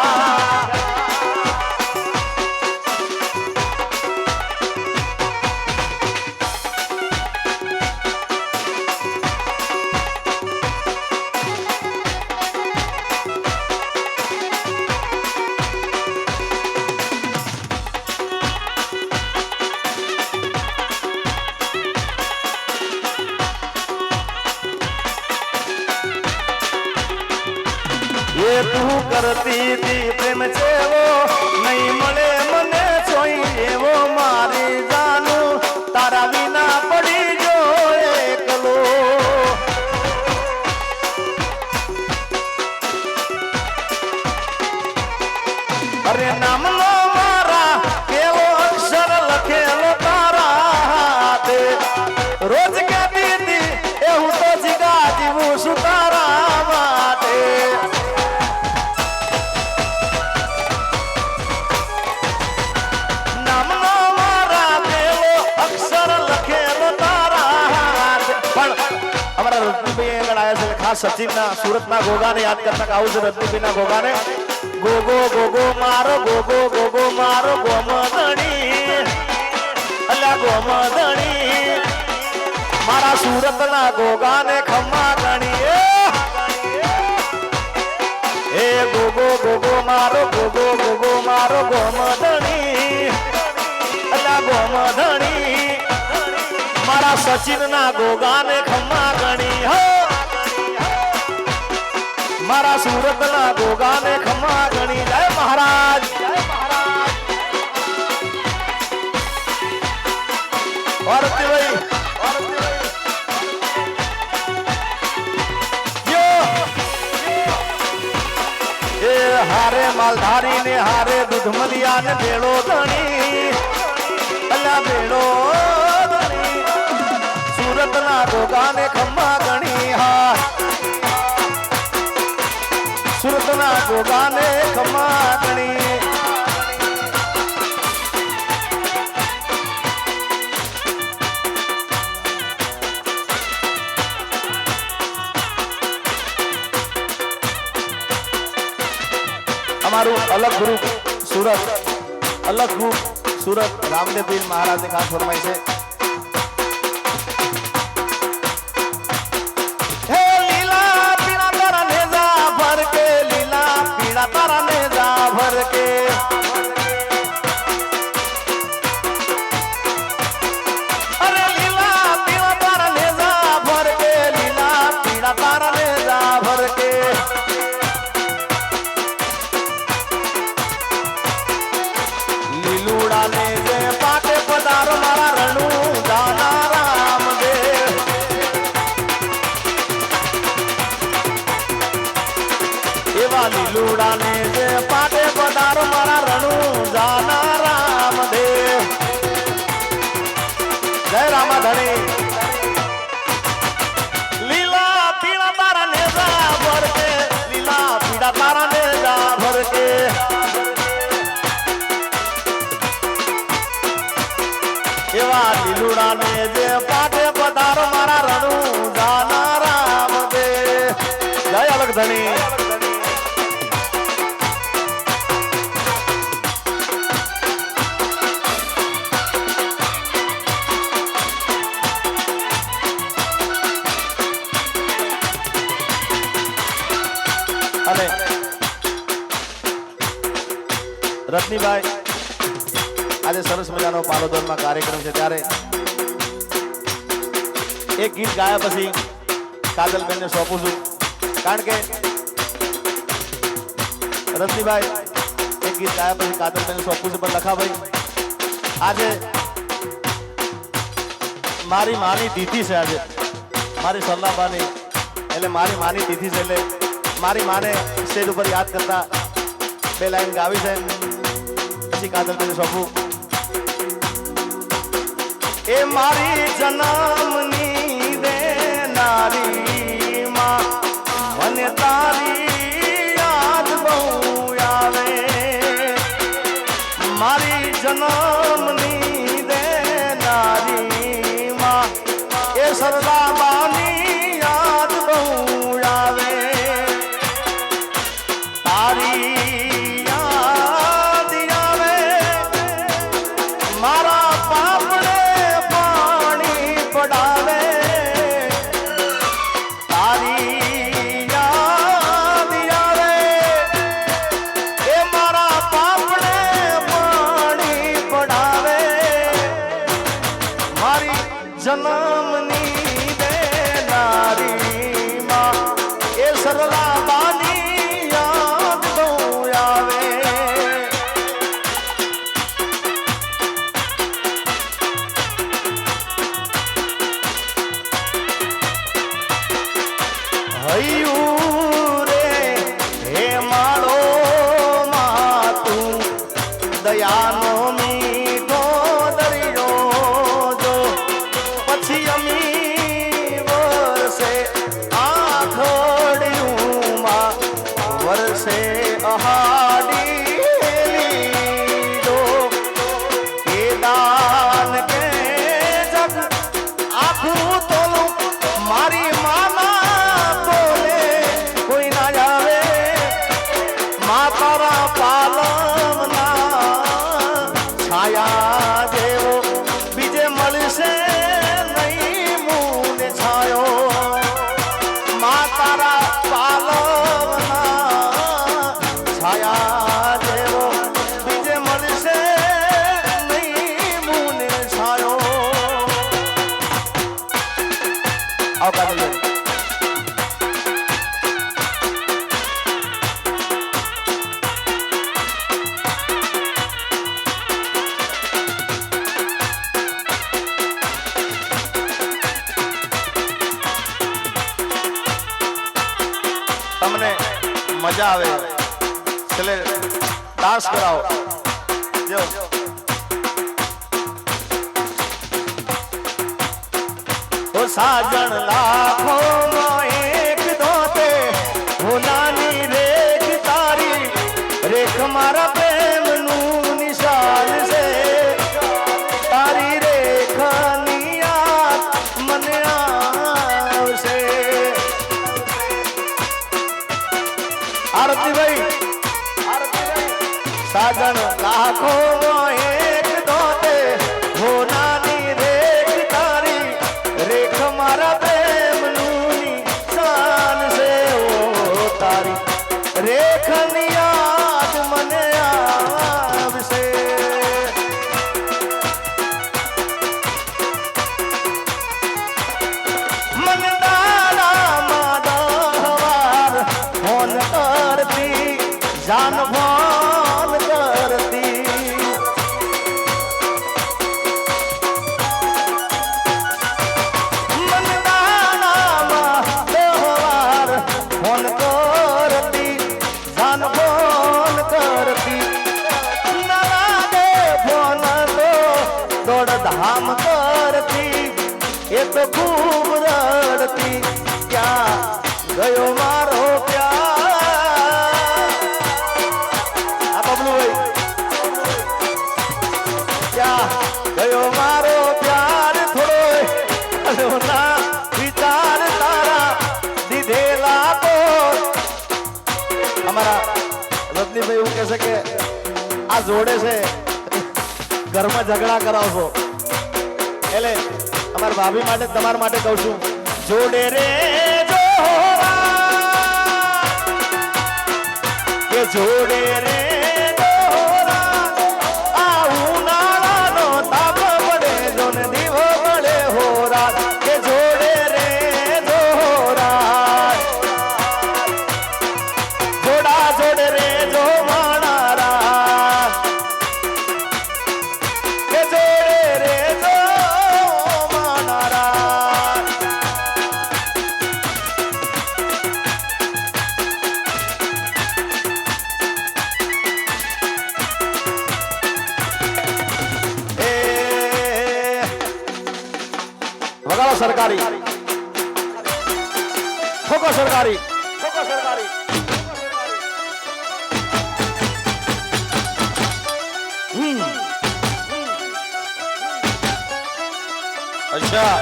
એ તું કરતી તી પ્રેમ જેવો નહીં મળે મને જોઈ એવો મારી જાનું તારા વિના પડી જો એકલો અરે નામનો મારા કેવો અક્ષર લખેલો તારા હાથે રોજ કહેતી હતી એ હું તો જીગા જીવું છું તારા માટે સચિનના સુરતના ગોગાને યાદ કરતા આવું છે રજનીભાઈના ગોગાને ગોગો ગોગો મારો ગોગો ગોગો મારો ગોમદણી અલ્યા ગોમદણી મારા સુરતના ગોગાને ખમ્મા ગણી એ ગોગો ગોગો મારો ગોગો ગોગો મારો ગોમધણી અલા ગોમધણી મારા સચિનના ગોગાને ખમ્મા ગણી હો મારા સુરતના ગોગાને ખમ્મા ગણી જય મહારાજ ભારતીભાઈ એ હારે માલધારી ને હારે દૂધમલિયા ને ભેળો ધણી અલ્યા ભેળો ધણી સુરતના ગોગાને ખમ્મા ગણી હા સુરતના ગોગાને ખમ્મા ગણી અમારું અલગ ગ્રુપ સુરત અલગ ગ્રુપ સુરત રામદેવપીર મહારાજને ખાસ ફરમાય છે હે લીલા પીળા તારા નેજા ભર કે લીલા પીળા તારા નેજા ભર કે અરે લીલા પીળા તારા નેજા ભર કે લીલા પીળા તારા નેજા ભર કે લીલુડાને જે પાટે પધારો મારા રણું દાના રામદેવ એવા લીલુડાને જે પાટે પધારો મારા રણું દાના રામદેવ જય રામાધણી લીલા પીળા તારા નેજા ભર કે લીલા પીળા તારા નેજા ભર કે એવા લીલુડાને જે પાટે પધારો મારા રણું દાના રામદેવ જય અલગ ધણી અને રત્નીભાઈ આજે સરસ મજાનો પાલોદરમાં કાર્યક્રમ છે ત્યારે એક ગીત ગાયા પછી કાજલબેનને સોંપું છું કારણ કે રજનીભાઈ એક ગીત ગાયા પછી કાજલબેનને સોંપું છું પણ લખાભાઈ આજે મારી માની તિથિ છે આજે મારી સલ્લાબાની એટલે મારી માની તિથિ છે એટલે મારી માને સ્ટેજ ઉપર યાદ કરતા બે લાઈન ગાવી છે પછી કાજલબેનને સોંપું એ મારી જન્મની રે નારી માં મને તારી યાદ બહુ આવે મારી જન્મની રે નારી માં એ સરદાબાની યાદ બહુ આવે તારી યાદ આવે મારા પાપડે પડાવે તારી યાદ આવે એ મારા પાપડે પાણી પડાવે મારી જન્મની દેનારી માં એ સરલા બાની યાદ બહુ આવે હૈયું રે હે માળો માં તું દયાનો મીઠો દરિયો જો પછી અમી વરસે આખોડિયું માં વરસે અહાડી લીધો એ દાન કે જગ આખું તોલું મારી માના માતારા પાલવના છાયા જેવો બીજે મળશે નહીં મૂને છા મજા આવે છેલ્લે ડાન્સ કરાવો જો ઓ સાજણ લાખો એક દોતે હોનાની રેખ તારી રેખ મારા પ્રેમનું નિશાન છે તારી રેખાની યાદ મને આવશે આરતીભાઈ સાજણ લાખો એક દોતે હોનાની રેખ તારી રેખ મારા પ્રેમનું નિશાન છે ઓ તારી રેખની યાદ મને આવશે મન દાડામાં દહવાર ફોન કરતી જાન ફોન કરતી મન દાડામાં દહવાર ફોન કરતી જાન ફોન કરતી ના દે ફોન તો દોડધામ કરતી એ તો ખૂબ રડતી ક્યાં ગયો મારો પ્યાર આ બબલુભાઈ ક્યાં ગયો મારો પ્યાર થોડો ના વિચાર તારા દીધેલા તો અમારા રજનીભાઈ એવું કહે છે કે આ જોડે છે ઘરમાં ઝઘડા કરાવશો એટલે અમારા ભાભી માટે તમારા માટે કહું છું જોડે રે જોરા કે જોડે રે જોરા આ ઉનાળાનો તાપ પડે જોને દીવો પડે હોરા કે જોડે રે જોરા જોડા જોડે રે જો માણારા કે જોડે રે જો માણારા એ વગાડો સરકારી ખોખો સરકારી ખોખો સરકારી અચ્છા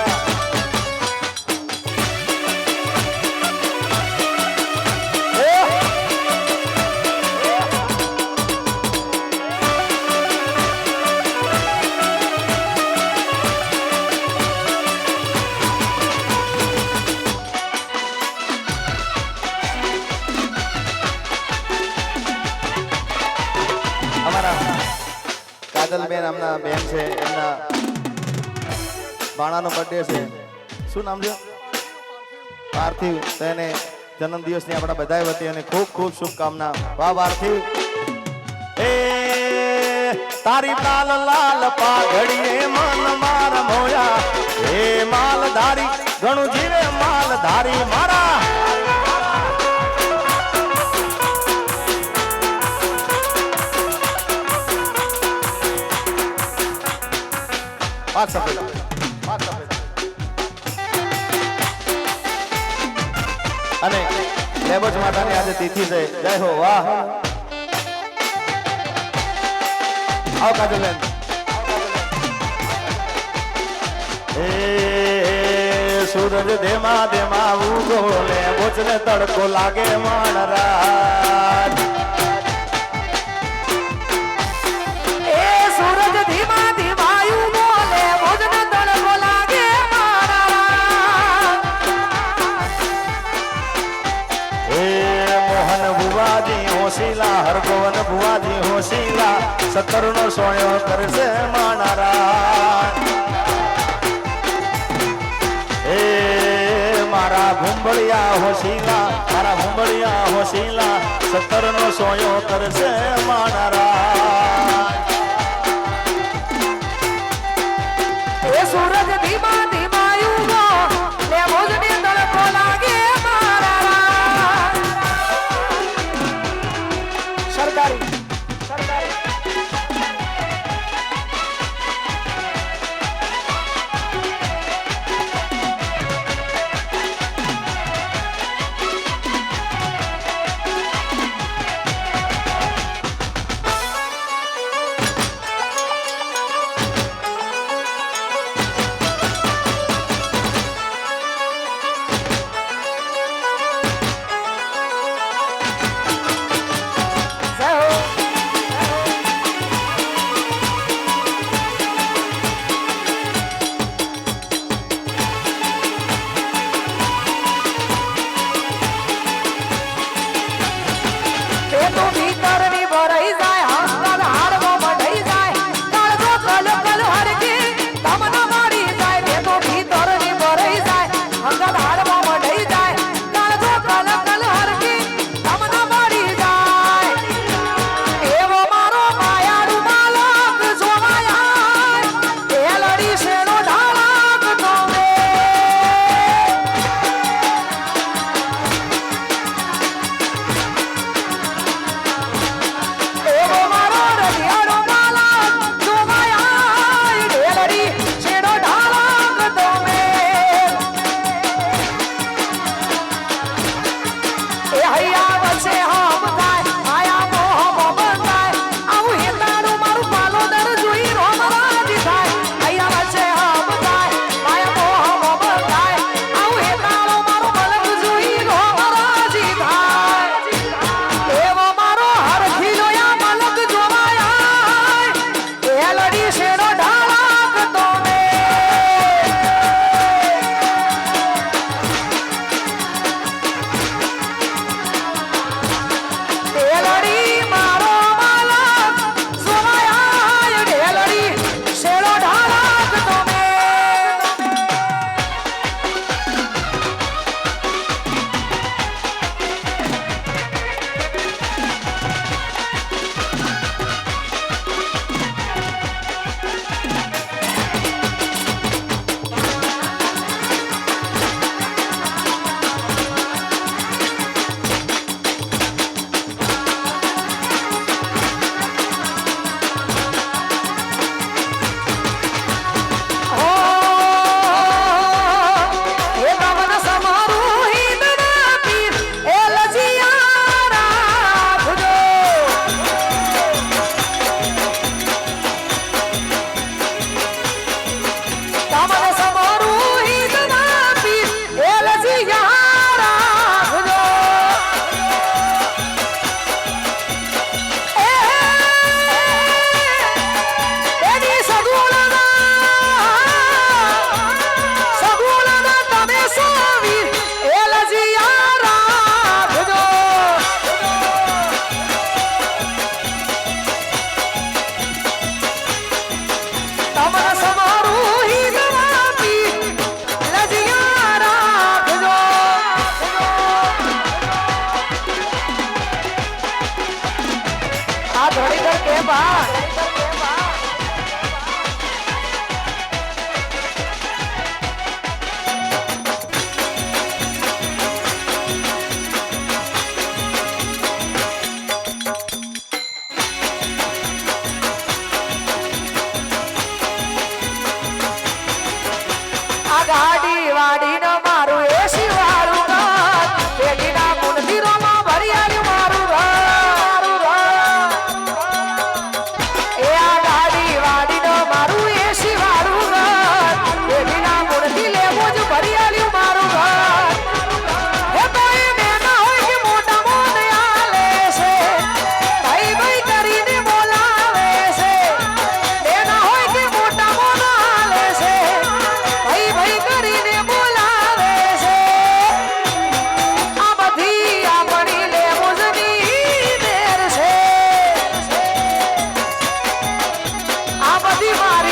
અમારા કાજલબેન આમના બેન છે એમના બાણાનો બર્થડે છે શું નામ છે પાર્થિવ તેને જન્મદિવસની આપણા બધા વતી અને ખૂબ ખૂબ શુભકામના વાહ પાર્થિવ એ તારી લાલ લાલ પાઘડીએ મન માર મોયા હે માલધારી ઘણું જીવે માલધારી મારા વાત સફેદ અને લેબોજ માતાની આજે તિથિ છે જય હો વાહ આવ કાજલબેન એ સૂરજ ધેમા ધેમા ઉગો લેબોજ ને તડકો લાગે માણરાજ એ સૂરજ ધીમા ધીમા ઉગો લેબોજ ને તડકો લાગે મારા એ મોહન ભુવાજી હોશીલા હરગોવન ભુવાજી હોશીલા 17 નો સોયો કરશે માણારા એ મારા ભૂંબળિયા હોશીલા 17 નો સોયો કરશે માણારા એ સૂરજ ધીમા ધીમા ઉગો લેબોજ ને તડકો લાગે મારા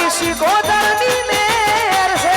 મારી શિકોતરની મેર છે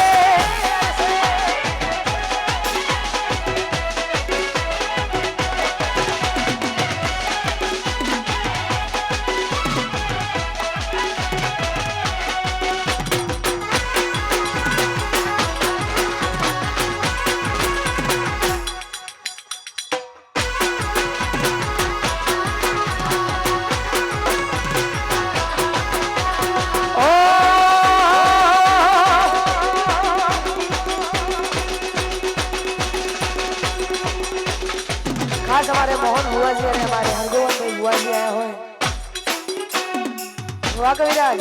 ખાસ અમારે મોહન ભુવાજી અને અમારે હરગોવનભાઈ ભુવાજી આયા હોય વાહ કવિરાજ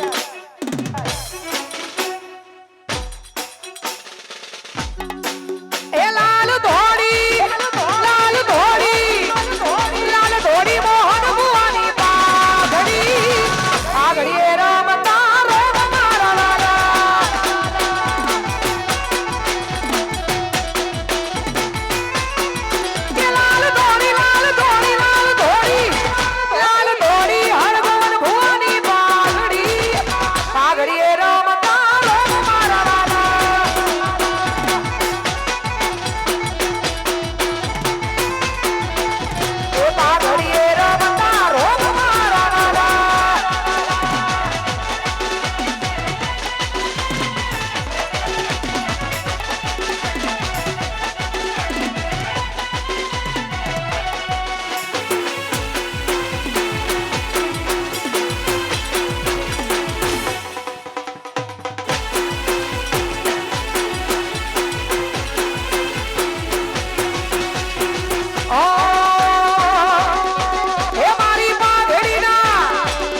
એ લાલ ધોડી લાલ ધોડી લાલ ધોડી મોહન ભુવાની પાઘડી એ રમતા રોગ મારા લાલા કે લાલ ધોડી લાલ ધોડી લાલ ધોડી લાલ ધોડી હરગોવન ભુવાની પાઘડી એ રમતા રોગ મારા લાલા એ પાઘડી એ રમતા રોગ મારા લાલા હે મારી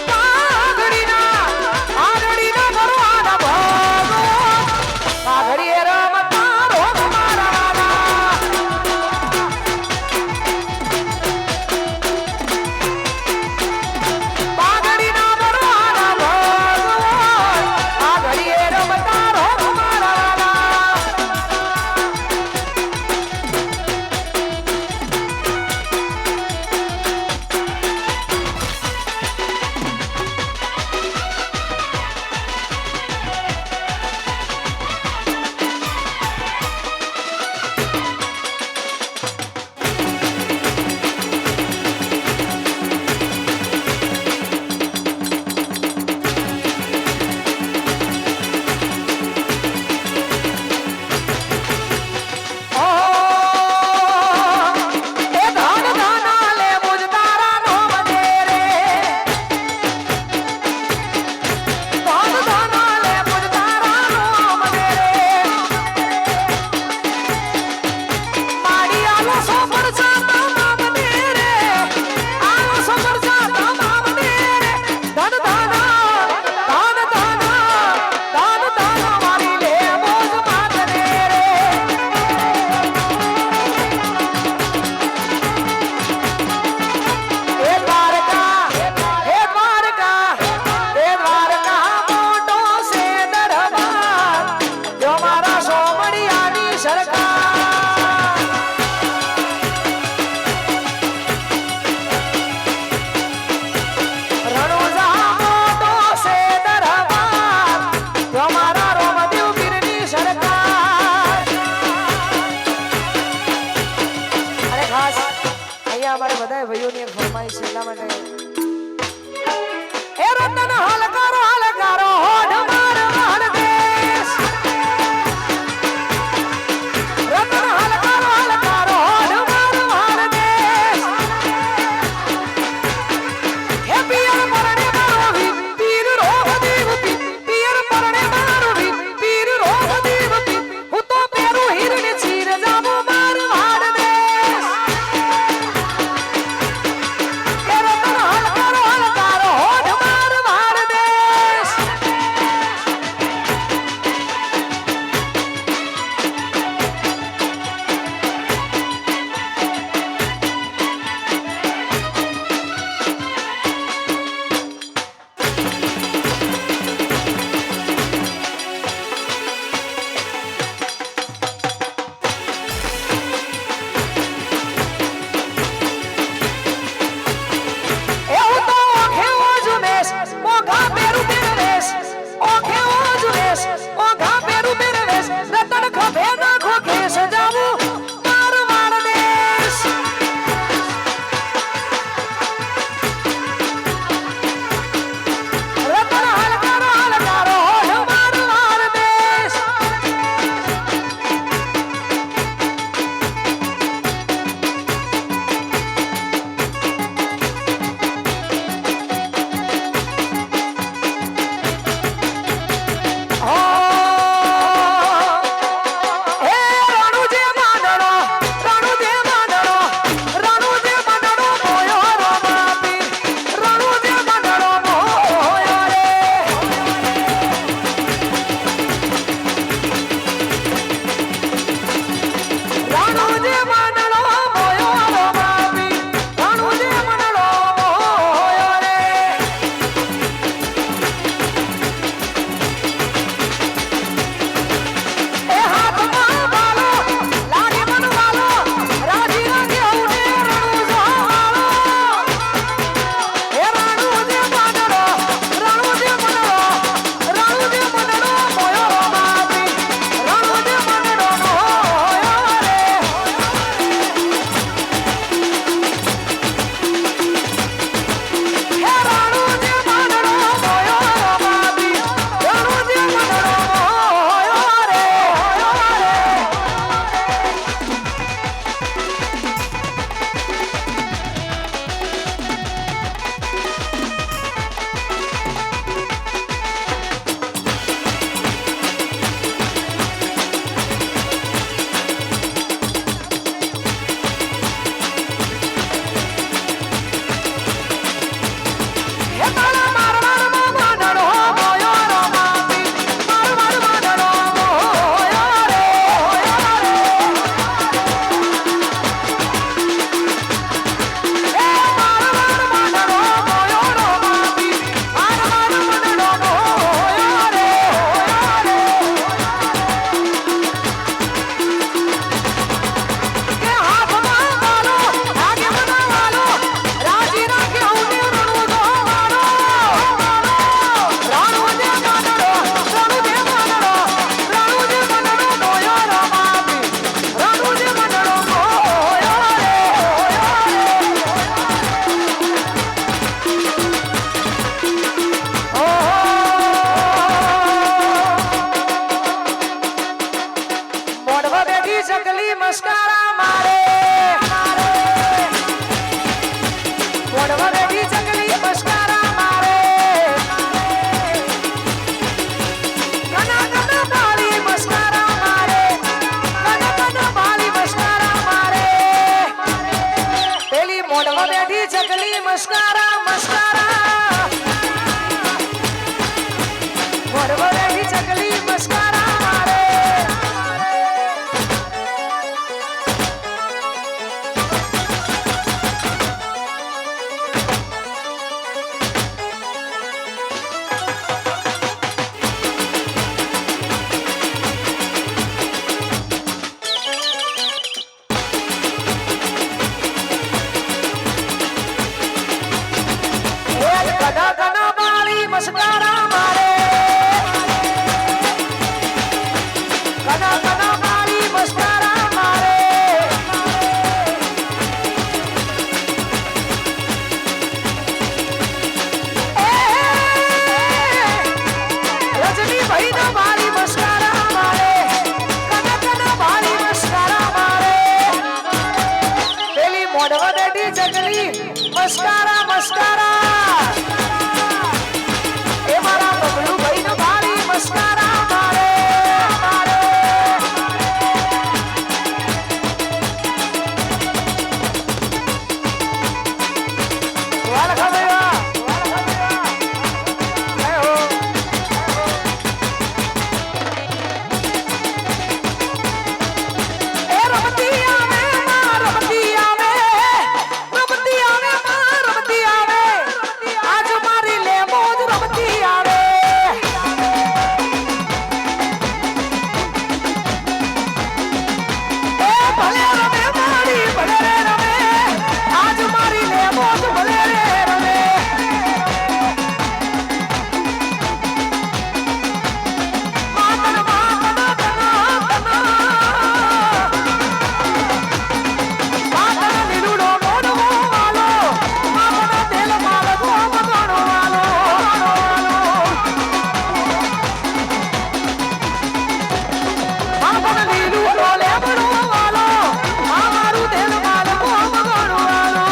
પાઘડીના ભરવાના ભાગો પાઘડીએ રમતા રોગ મારા લાલા પાઘડીના ભરવાના ભાગો પાઘડીએ રમતા રોગ મારા લાલા એ ધન ધના લે મુજ તારા નોમ દે રે ધન ધના લે મુજ તારા નોમ દે રે માડી આલો સોપર જાતા નામ દે રે આલો સોપર જાતા નામ દે રે ધન ધના મારી લે મુજ માત દે રે એ દ્વારકા મોટો છે દરબાર જો મારા સોમડિયાની સરકાર રણુજા મોટો છે દરબાર જો મારા રોમદેવ પીરની સરકાર અરે ખાસ અહીંયા અમારે બધા ભાઈઓની એક ફરમાઈશ છે એટલા માટે એ રતન હલકારો હોડ માર માર દેશ રતન હલકારો હોડ માર માર દેશ હે પિયર પરણે મારો પીર રોગ દેવ પિયર પરણે મારો પીર રોગ દેવ હું તો પેરું હિરને ચીર જાબો માર માર દેશ એ રતન હલકારો હોડ માર માર દેશ ચકલી મસ્કારા મસ્કારા વરવરેલી ચકલી મસ્કારા મારે કના કના બાળી મસ્કારા મારે કના કના બાળી મસ્કારા મારે રજની ભાઈ ના બાળી મસ્કારા મારે કના કના બાળી મસ્કારા મારે પેલી મોઢવા દેડી ચકલી મસ્કારા મસ્કારા એ મારા બબલુ ભાઈ નો ભારી મસ્કારા મારે મારે વાલ ખબેવા હે હો એ રમતી આવે માં રમતી આવે રમતી આવે માં રમતી આવે આજ મારી લે મોજ રમતી આવે એ ભલે રમે મારી ભલે રે રમે આજ મારી લે મોજ ભલે રે રમે માતન માતન માતન લીલુડો મોડવો વાલો માતન તેલ માલ ગોમ ગણો વાલો માતન લીલુડો લેબડો વાલો મારું તેલ માલ ગોમ ગણો વાલો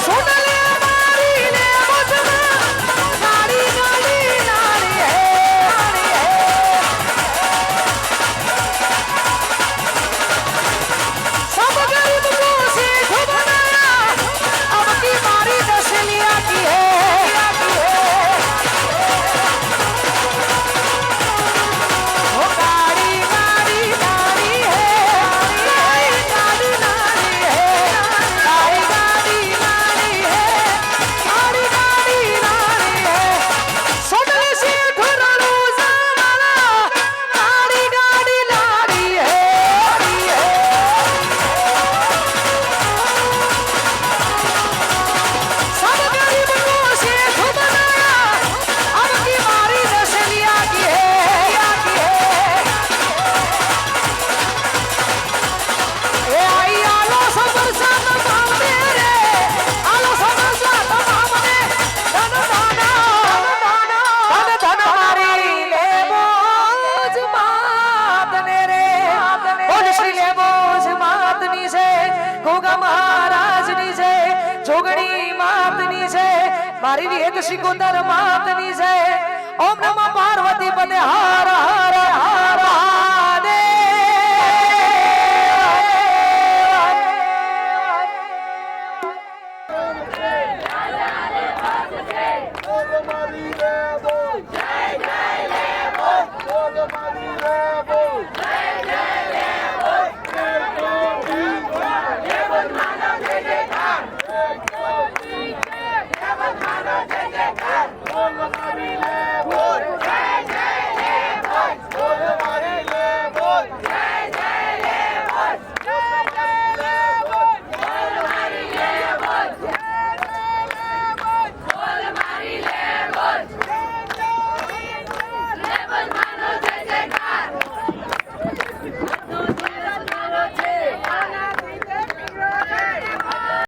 સુન લે મારી લે મોજમાં નારી નારી નારી હે सब गरीब को सेठ बनाया अब की बारी दसलिया की है वो गाड़ी गाड़ी नारी है गाड़ी गाड़ी नारी है गाड़ी गाड़ी नारी है गाड़ी गाड़ी नारी है सोडले सेठ रणू जावाला गाड़ी गाड़ी नारी है सब गरीब को सेठ बनाया अब की बारी दसलिया की है ए आई आलो सबर साथ मामले रे आलो सबर साथ मामले धन धन मारी ले बोझ मातने रे बोल श्री ले बोझ मातनी से गोगा महाराज नी से जोगणी मातनी से मारी वेद शिकोतर मातनी से ओम नमः पार्वती पते